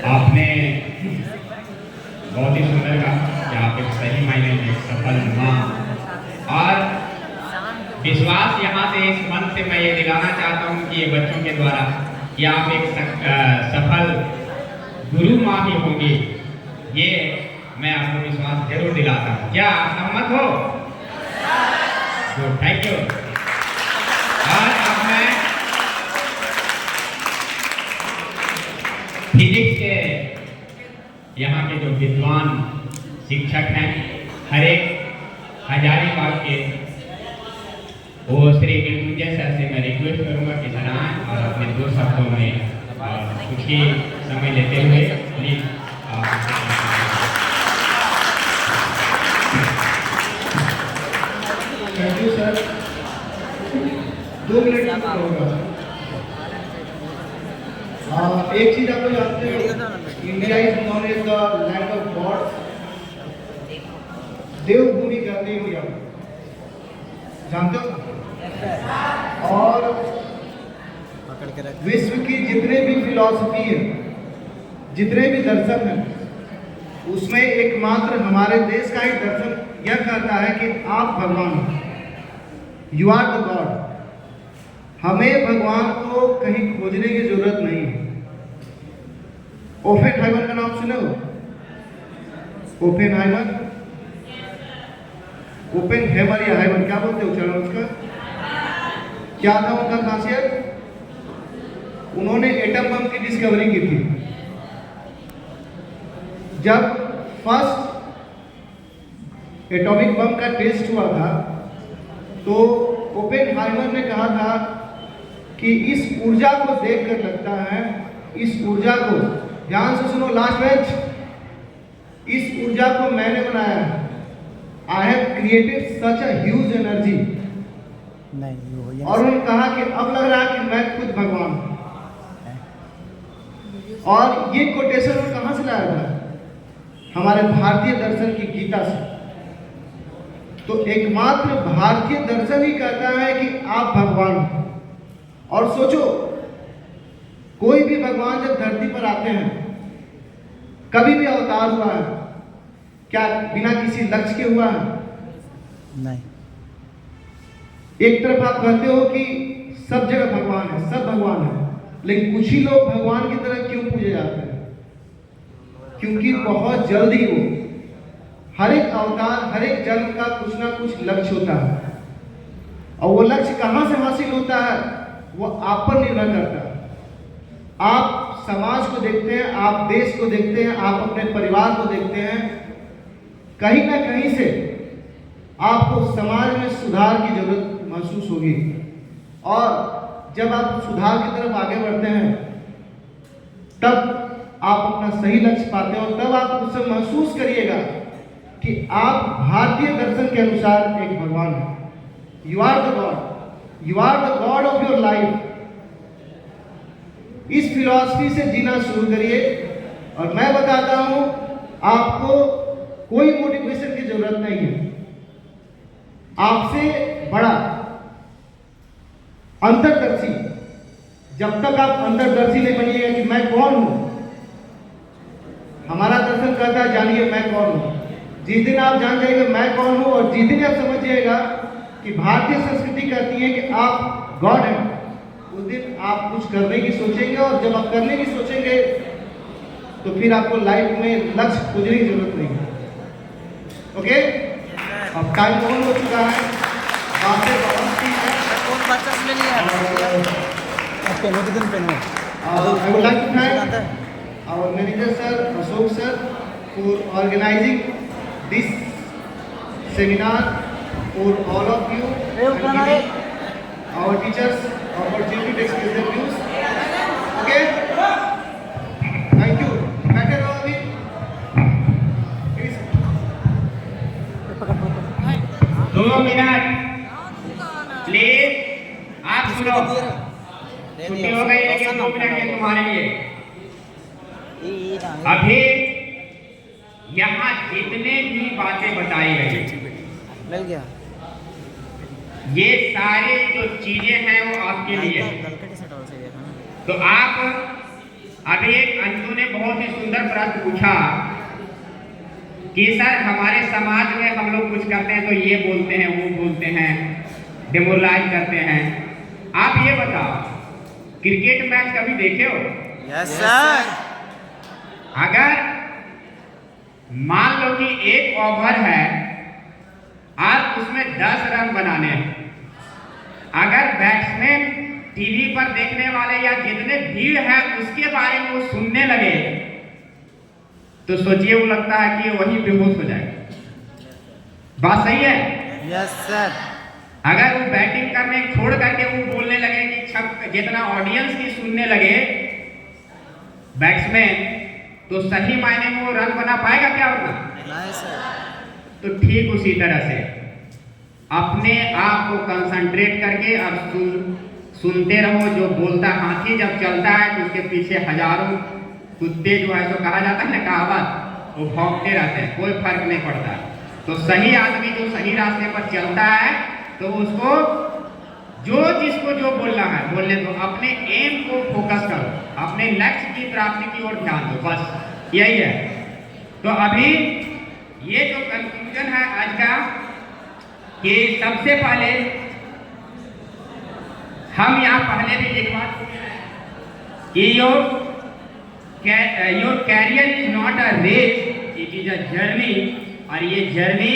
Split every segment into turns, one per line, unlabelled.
आपने बहुत ही सुंदर कहा कि आप एक सही मायने में सफल माँ, और विश्वास यहाँ से इस मन से मैं ये दिलाना चाहता हूँ कि ये बच्चों के द्वारा कि आप एक सफल गुरु माँ भी होंगी, ये मैं आपको विश्वास जरूर दिलाता हूँ। क्या आप सहमत हो? Good, thank you. और अब मैं फिजिक्स के यहाँ के जो विद्वान शिक्षक हैं हजारीबाग के, वो श्री मृत्युंजय सर से मैं रिक्वेस्ट करूँगा कि सर आएं और अपने 2 शब्दों में कुछ ही समय लेते हुए please
thank you sir. 2 minute का होगा। एक चीज आप लोग जानते हो, India is known as the land of god, देवभूमि कहते हो यहाँ, जानते हो? और विश्व की जितने भी फिलॉसफी है, जितने भी दर्शन है, उसमें एकमात्र हमारे देश का ही दर्शन यह कहता है कि आप भगवान हो, यू आर द गॉड। हमें भगवान को कहीं खोजने की जरूरत नहीं है। ओपेनहाइमर का नाम सुने हो? ओपेनहाइमर, ओपेनहाइमर या हाइमर क्या बोलते हो चलो उसका? क्या था उनका खासियत? उन्होंने एटम बम की डिस्कवरी की थी। जब फर्स्ट एटॉमिक बम का टेस्ट हुआ था तो ओपेनहाइमर ने कहा था कि इस ऊर्जा को देखकर लगता है, इस ऊर्जा को, ध्यान से सुनो लास्ट बेंच, इस ऊर्जा को मैंने बनाया है। I have created such a huge energy. और उन्होंने कहा कि अब लग रहा है कि मैं खुद भगवान हूं। और ये कोटेशन वो कहां से लाया था? हमारे भारतीय दर्शन की गीता से। तो एकमात्र भारतीय दर्शन ही कहता है कि आप भगवान हो। और सोचो, कोई भी भगवान जब धरती पर आते हैं, कभी भी अवतार हुआ है क्या बिना किसी लक्ष्य के हुआ है?
नहीं।
एक तरफ आप कहते हो कि सब जगह भगवान है, सब भगवान है, लेकिन कुछ ही लोग भगवान की तरह क्यों पूजे जाते हैं? क्योंकि बहुत जल्दी वो हर एक अवतार, हर एक जन्म का कुछ ना कुछ लक्ष्य होता है, और वो लक्ष्य कहां से हासिल होता है वो आप पर निर्भर करता है। आप समाज को देखते हैं, आप देश को देखते हैं, आप अपने परिवार को देखते हैं, कहीं ना कहीं से आपको समाज में सुधार की जरूरत महसूस होगी। और जब आप सुधार की तरफ आगे बढ़ते हैं, तब आप अपना सही लक्ष्य पाते हो, तब आप उससे महसूस करिएगा कि आप भारतीय दर्शन के अनुसार एक भगवान हैं। You are the god, you are the god of your life. इस फिलॉसफी से जीना शुरू करिए, और मैं बताता हूं आपको कोई मोटिवेशन की जरूरत नहीं है। आपसे बड़ा अंतर्दर्शी, जब तक आप अंतर्दर्शी नहीं बनिएगा कि मैं कौन हूं, हमारा दर्शन कहता है जानिए मैं कौन हूं। जिस दिन आप जान जाएंगे मैं कौन हूं, और जिस दिन आप समझ जाएगा कि भारतीय संस्कृति कहती है कि आप गॉड हैं, उस दिन आप कुछ करने की सोचेंगे। और जब आप करने की सोचेंगे तो फिर आपको लाइफ में लक्ष्य खोजने की जरूरत नहीं है। ओके, अब टाइम बहुत हो चुका है, बातें बहुत सी हैं। I would like to thank our manager sir, Ashok sir, for organizing this seminar for all of you and giving our teachers opportunity to express their views. Okay? Thank you. बैठे रहो अभी। Please.
2 मिनट प्लीज, आप सुनो। छुट्टी हो गई, लेकिन 2 minute के तुम्हारे लिए। अभी यहाँ जितने भी बातें बताई गई, ये सारे जो चीजें हैं वो आपके लिए। तो आप अभी एक अंशु ने बहुत ही सुंदर प्रश्न पूछा कि सर हमारे समाज में हम लोग कुछ करते हैं तो ये बोलते हैं वो बोलते हैं, डिमोरलाइज करते हैं। आप ये बताओ, क्रिकेट मैच कभी देखे हो?
Yes sir.
अगर मान लो कि एक ओवर है और उसमें 10 रन बनाने हैं, अगर बैट्समैन टीवी पर देखने वाले या जितने भीड़ है उसके बारे में वो सुनने लगे तो सोचिए, वो लगता है कि वही बेहोश हो जाएगा। बात सही है?
Yes sir.
अगर वो बैटिंग करने छोड़ करके वो बोलने लगे कि छक, जितना ऑडियंस की सुनने लगे बैट्समैन, तो सही मायने में वो रन बना पाएगा क्या उतना?
नहीं सर।
तो ठीक उसी तरह से अपने आप को कंसंट्रेट करके और सुनते रहो। जो बोलता हाथी जब चलता है तो उसके पीछे हजारों कुत्ते जो है, सो कहा जाता है ना कहावत, वो भौंकते रहते हैं, कोई फर्क नहीं पड़ता। तो सही आदमी जो सही रास्ते पर चलता है तो उसको जिसको जो बोलना है बोलने दो, अपने एम को फोकस करो, अपने लक्ष्य की प्राप्ति की ओर ध्यान दो, बस यही है। तो अभी ये जो कंक्लूजन है आज का, कि सबसे पहले हम यहाँ पहले भी एक बात कि your career is not a race, it is a journey. और ये जर्नी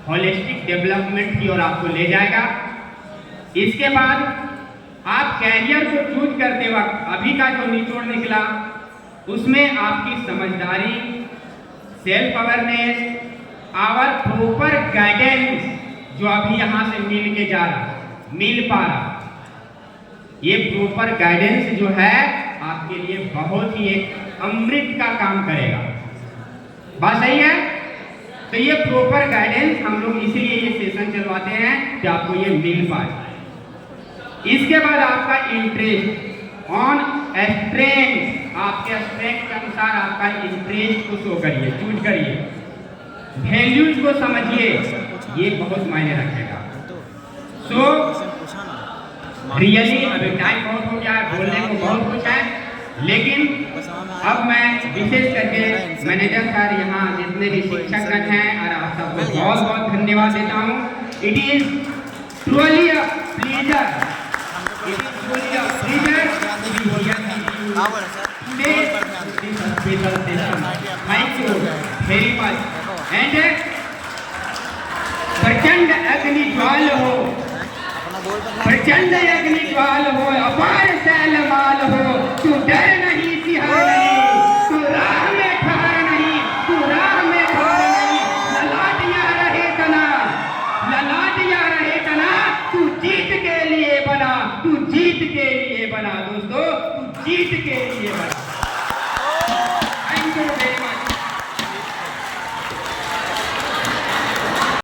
होलिस्टिक डेवलपमेंट की ओर आपको ले जाएगा। इसके बाद आप कैरियर को चूज करते वक्त अभी का जो निचोड़ निकला उसमें आपकी समझदारी, self awareness, our proper guidance जो अभी यहां से मिल पा रहा, ये प्रॉपर गाइडेंस जो है आपके लिए बहुत ही एक अमृत का काम करेगा। बात सही है? तो ये प्रॉपर गाइडेंस हम लोग इसीलिए ये सेशन चलवाते हैं कि आपको ये मिल पाए। इसके बाद आपका इंटरेस्ट ऑन स्ट्रेंथ, आपके स्ट्रेंथ के अनुसार आपका इंटरेस्ट को शो करिए, चूज करिए, वैल्यूज को समझिए, ये बहुत मायने रखेगा। सो रियली अभी टाइम बहुत हो गया है, बोलने को बहुत कुछ है, लेकिन अब मैं विशेष करके मैनेजर सर, यहाँ जितने भी शिक्षकगण हैं और आप सबको बहुत बहुत धन्यवाद देता हूँ। It is truly a pleasure, thank you very much. And प्रचंड अग्नि ज्वाल हो, प्रचंड अग्नि ज्वाल हो, अपार शैलमाल हो, तू डर नहीं सिहार नहीं, तू राह में ठार नहीं, तू राह में ठार नहीं, ललाटिया रहे तना, ललाटिया रहे तना, तू जीत के लिए बना, तू जीत के लिए बना दोस्तों, तू जीत के लिए बना।